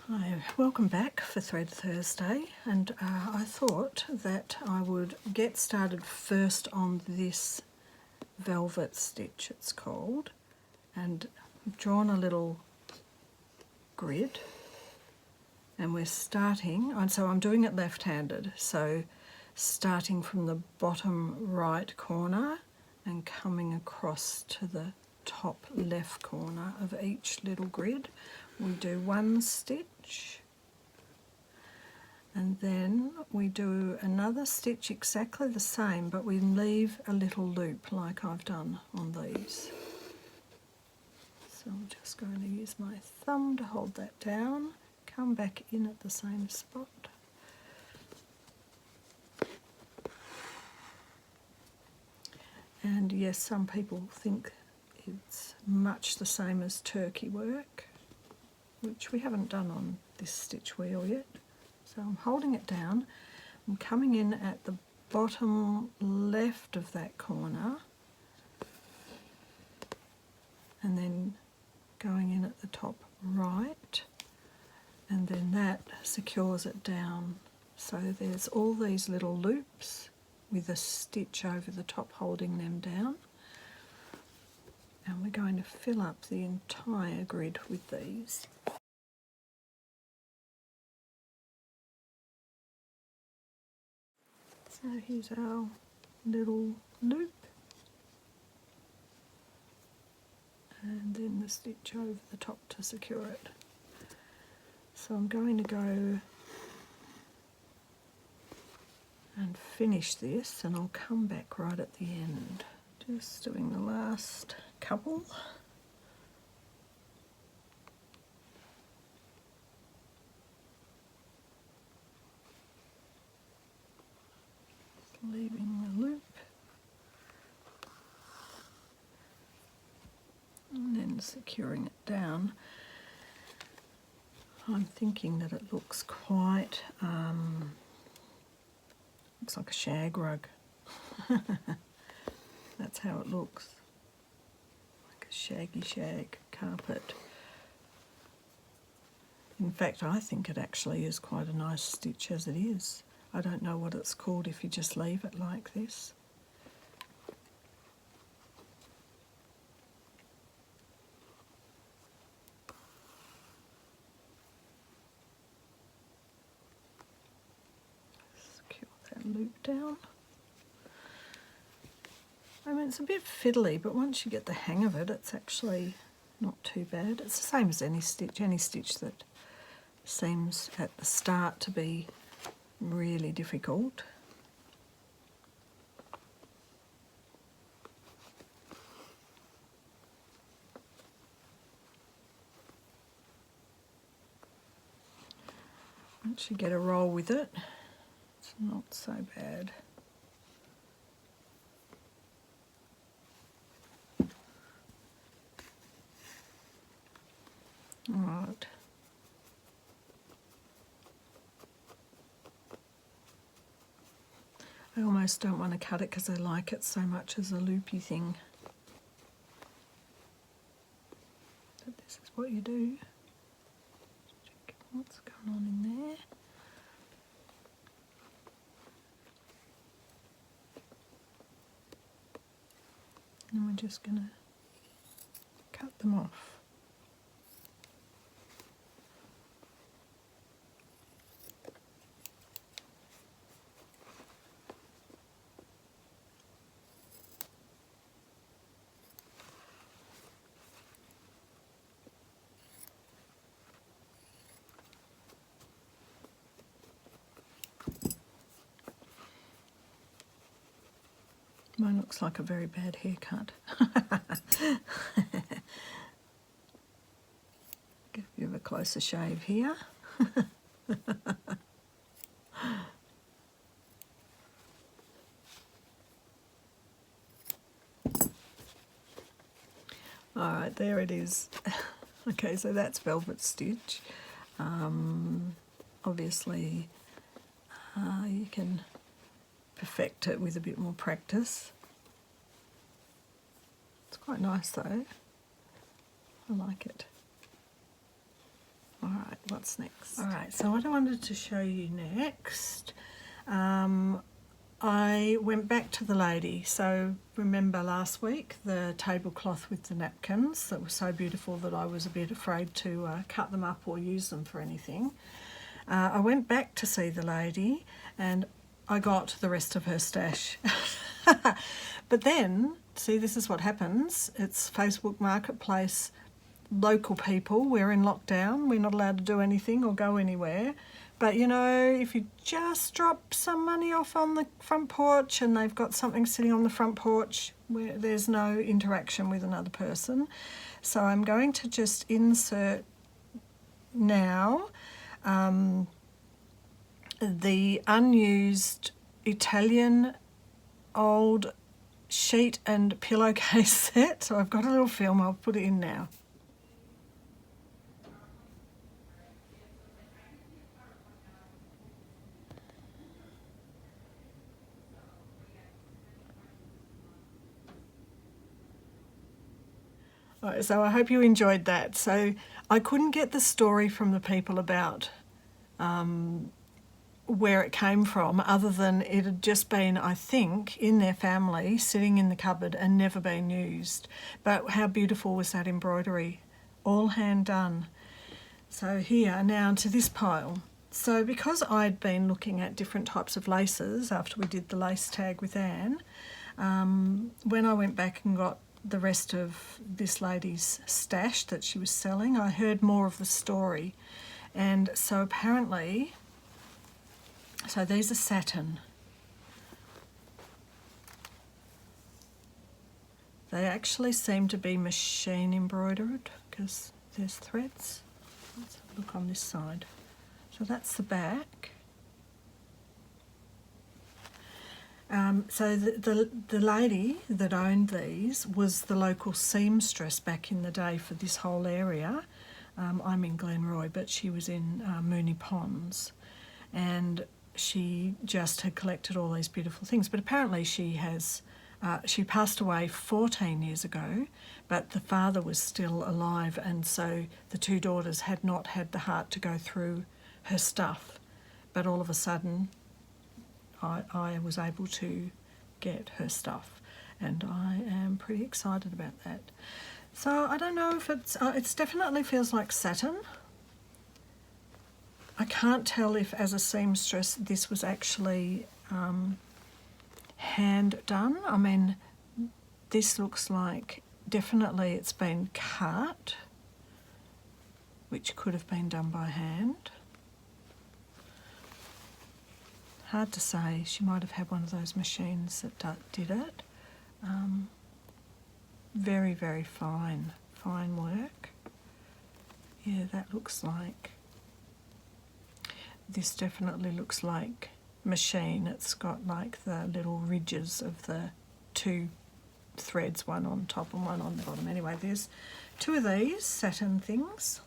Hi, welcome back for Thread Thursday, and I thought that I would get started first on this velvet stitch, it's called, and I've drawn a little grid and we're starting, and so I'm doing it left-handed, so starting from the bottom right corner and coming across to the top left corner of each little grid. We do one stitch and then we do another stitch exactly the same, but we leave a little loop like I've done on these. So I'm just going to use my thumb to hold that down, come back in at the same spot. And yes, some people think it's much the same as turkey work, which we haven't done on this stitch wheel yet. So I'm holding it down, I'm coming in at the bottom left of that corner and then going in at the top right, and then that secures it down. So there's all these little loops with a stitch over the top holding them down, and we're going to fill up the entire grid with these. So here's our little loop, and then the stitch over the top to secure it. So I'm going to go and finish this, and I'll come back right at the end. Just doing the last couple. Leaving the loop. And then securing it down. I'm thinking that it looks quite, looks like a shag rug. That's how it looks, like a shaggy shag carpet. In fact, I think it actually is quite a nice stitch as it is. I don't know what it's called if you just leave it like this. Secure that loop down. I mean, it's a bit fiddly, but once you get the hang of it, it's actually not too bad. It's the same as any stitch that seems at the start to be really difficult. Once you get a roll with it, it's not so bad. All right. I almost don't want to cut it because I like it so much as a loopy thing. But this is what you do. Check what's going on in there. And we're just going to cut them off. Mine looks like a very bad haircut. Give you a closer shave here. All right, there it is. Okay, so that's velvet stitch. Obviously, you can perfect it with a bit more practice. It's quite nice though. I like it. All right. what's next. All right, so what I wanted to show you next, I went back to the lady. So remember last week the tablecloth with the napkins that were so beautiful that I was a bit afraid to cut them up or use them for anything. I went back to see the lady and I got the rest of her stash. But then, see, this is what happens. It's Facebook Marketplace, local people. We're in lockdown. We're not allowed to do anything or go anywhere. But, you know, if you just drop some money off on the front porch and they've got something sitting on the front porch where there's no interaction with another person. So I'm going to just insert now the unused Italian old sheet and pillowcase set. So I've got a little film, I'll put it in now. Right, so I hope you enjoyed that. So I couldn't get the story from the people about where it came from, other than it had just been, I think, in their family, sitting in the cupboard and never been used. But how beautiful was that embroidery? All hand done. So here, now to this pile. So because I'd been looking at different types of laces after we did the lace tag with Anne, when I went back and got the rest of this lady's stash that she was selling, I heard more of the story. And so apparently, so these are satin. They actually seem to be machine embroidered because there's threads. Let's look on this side. So that's the back. So the lady that owned these was the local seamstress back in the day for this whole area. I'm in Glenroy, but she was in Moonee Ponds, and she just had collected all these beautiful things. But apparently she passed away 14 years ago, but the father was still alive, and so the two daughters had not had the heart to go through her stuff. But all of a sudden, I was able to get her stuff, and I am pretty excited about that. So I don't know if it definitely feels like satin. I can't tell if as a seamstress this was actually hand done. I mean, this looks like definitely it's been cut, which could have been done by hand. Hard to say. She might have had one of those machines that did it. Very, very fine work. Yeah, that looks like, this definitely looks like machine. It's got like the little ridges of the two threads, one on top and one on the bottom. Anyway, there's two of these satin things.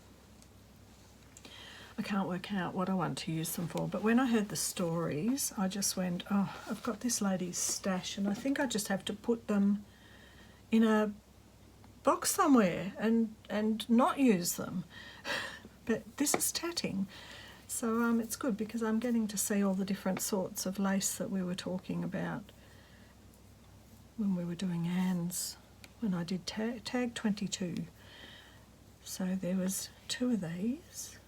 I can't work out what I want to use them for, but when I heard the stories, I just went, oh, I've got this lady's stash and I think I just have to put them in a box somewhere and not use them. But this is tatting, so it's good because I'm getting to see all the different sorts of lace that we were talking about when we were doing Anne's, when I did tag 22. So there was two of these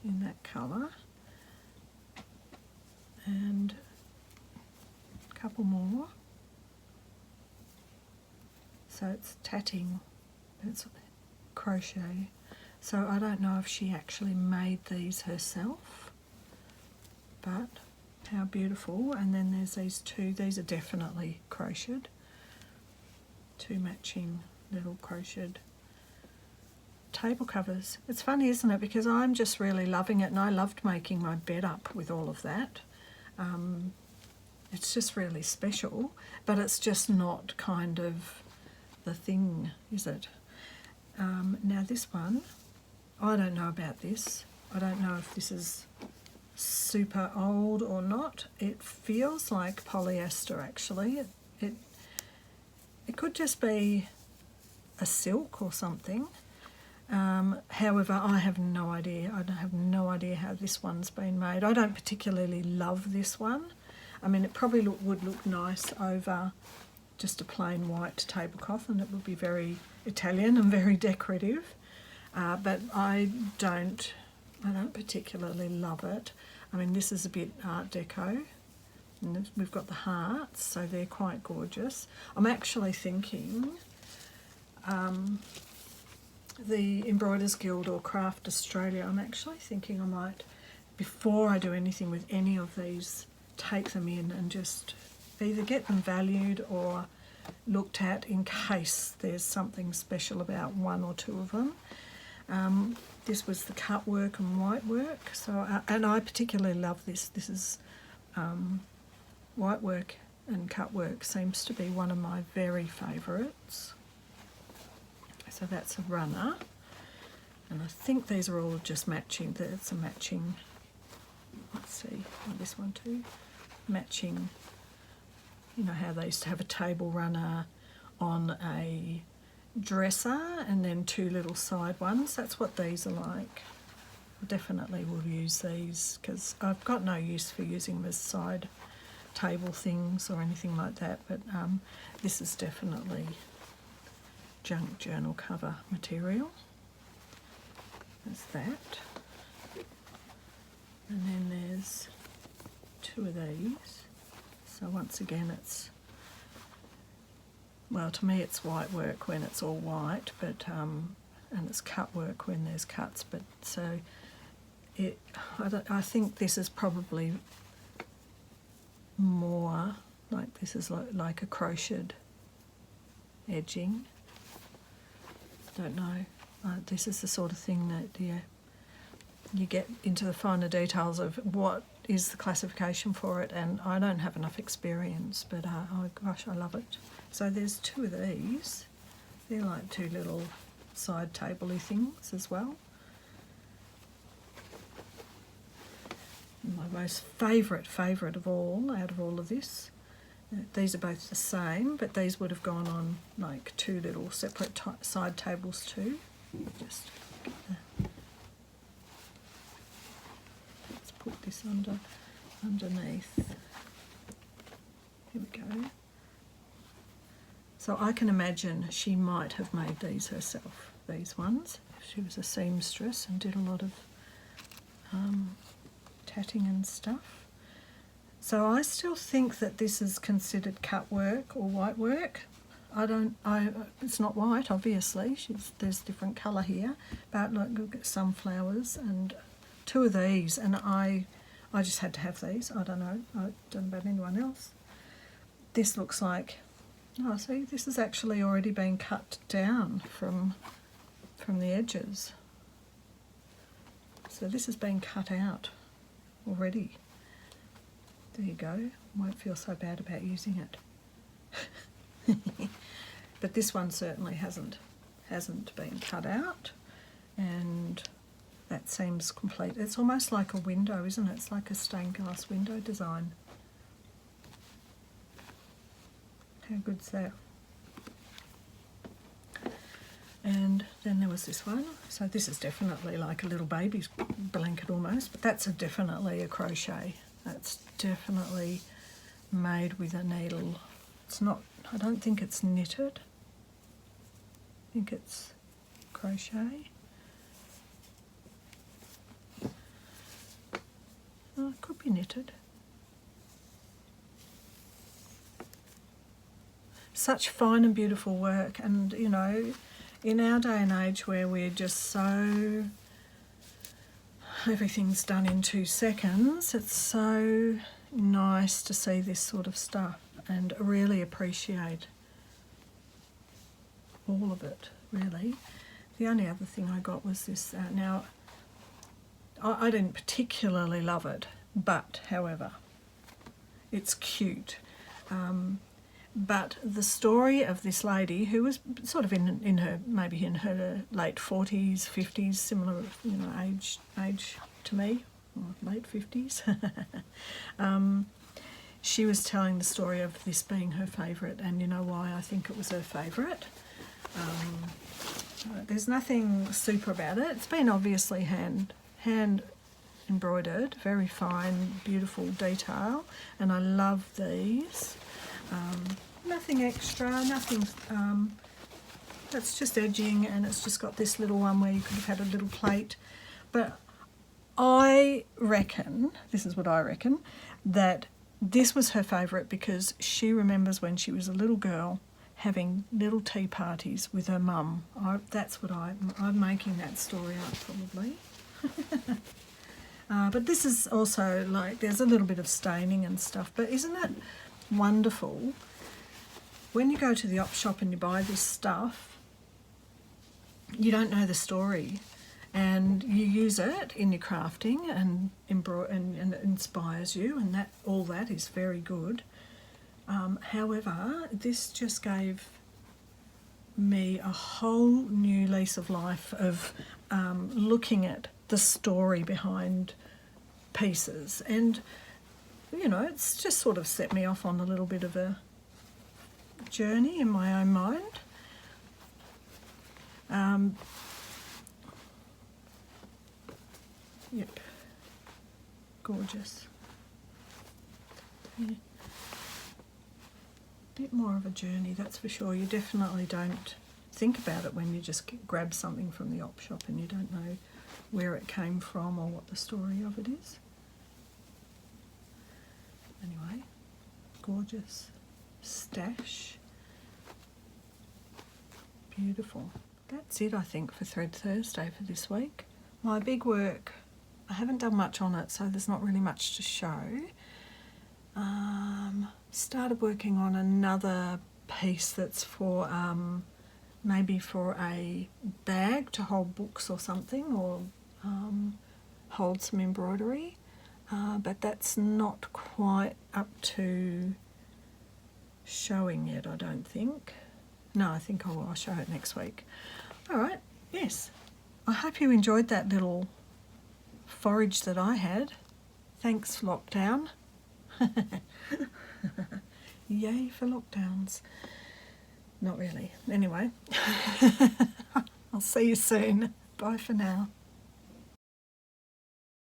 in that colour and a couple more. So it's tatting, it's crochet. So I don't know if she actually made these herself, but how beautiful. And then there's these two, these are definitely crocheted, two matching little crocheted table covers. It's funny, isn't it, because I'm just really loving it, and I loved making my bed up with all of that. It's just really special, but it's just not kind of the thing, is it? Now this one, I don't know about this. I don't know if this is super old or not. It feels like polyester actually. It could just be a silk or something. However, I have no idea. I have no idea how this one's been made. I don't particularly love this one. I mean, it probably would look nice over just a plain white tablecloth, and it would be very Italian and very decorative. But I don't particularly love it. I mean, this is a bit Art Deco. And we've got the hearts, so they're quite gorgeous. I'm actually thinking the Embroiderers Guild or Craft Australia, I'm actually thinking I might, before I do anything with any of these, take them in and just either get them valued or looked at in case there's something special about one or two of them. This was the cut work and white work, so and I particularly love this. This is white work and cut work seems to be one of my very favourites. So that's a runner, and I think these are all just matching. That's a matching, let's see, this one too, matching, you know how they used to have a table runner on a dresser and then two little side ones. That's what these are like. Definitely will use these because I've got no use for using them as side table things or anything like that, but this is definitely junk journal cover material. There's that, and then there's two of these. So once again it's, well, to me it's white work when it's all white, but and it's cut work when there's cuts, but so I think this is probably more like, this is like a crocheted edging. Don't know. This is the sort of thing that you get into the finer details of what is the classification for it, and I don't have enough experience, but oh gosh, I love it. So there's two of these. They're like two little side table-y things as well. My most favourite of all, out of all of this, these are both the same, but these would have gone on like two little separate side tables too. Just get let's put this underneath. Here we go. So I can imagine she might have made these herself, these ones. She was a seamstress and did a lot of tatting and stuff. So I still think that this is considered cut work or white work. It's not white, obviously. There's different colour here, but look at sunflowers and two of these, and I just had to have these. I don't know about anyone else. This looks like, oh, see, this has actually already been cut down from the edges. So this has been cut out already. There you go. Won't feel so bad about using it. But this one certainly hasn't been cut out, and that seems complete. It's almost like a window, isn't it? It's like a stained glass window design. How good's that? And then there was this one. So this is definitely like a little baby's blanket almost, but that's definitely a crochet. That's definitely made with a needle. It's not, I don't think it's knitted. I think it's crochet. Oh, it could be knitted. Such fine and beautiful work, and you know, in our day and age where we're just so, everything's done in 2 seconds, it's so nice to see this sort of stuff and really appreciate all of it, really. The only other thing I got was this. Now, I didn't particularly love it, but however, it's cute. But the story of this lady who was sort of in her, maybe in her late 40s, 50s, similar, you know, age to me, or late 50s. She was telling the story of this being her favourite, and you know why I think it was her favourite? There's nothing super about it. It's been obviously hand embroidered, very fine, beautiful detail, and I love these. Nothing extra, nothing, that's just edging, and it's just got this little one where you could have had a little plate. But I reckon, this is what I reckon, that this was her favourite because she remembers when she was a little girl having little tea parties with her mum. That's what I'm making that story up probably. But this is also like, there's a little bit of staining and stuff, but isn't it wonderful when you go to the op shop and you buy this stuff, you don't know the story, and you use it in your crafting and it inspires you, and that all that is very good. However, this just gave me a whole new lease of life of looking at the story behind pieces, and you know, it's just sort of set me off on a little bit of a journey in my own mind. Yep, gorgeous. Yeah. Bit more of a journey, that's for sure. You definitely don't think about it when you just grab something from the op shop and you don't know where it came from or what the story of it is. Anyway, gorgeous stash. Beautiful. That's it, I think, for Thread Thursday for this week. My big work, I haven't done much on it, so there's not really much to show. Started working on another piece that's for maybe for a bag to hold books or something, or hold some embroidery, but that's not quite up to showing yet, I don't think. No, I think I'll show it next week. All right, yes. I hope you enjoyed that little forage that I had. Thanks, lockdown. Yay for lockdowns. Not really. Anyway, I'll see you soon. Bye for now.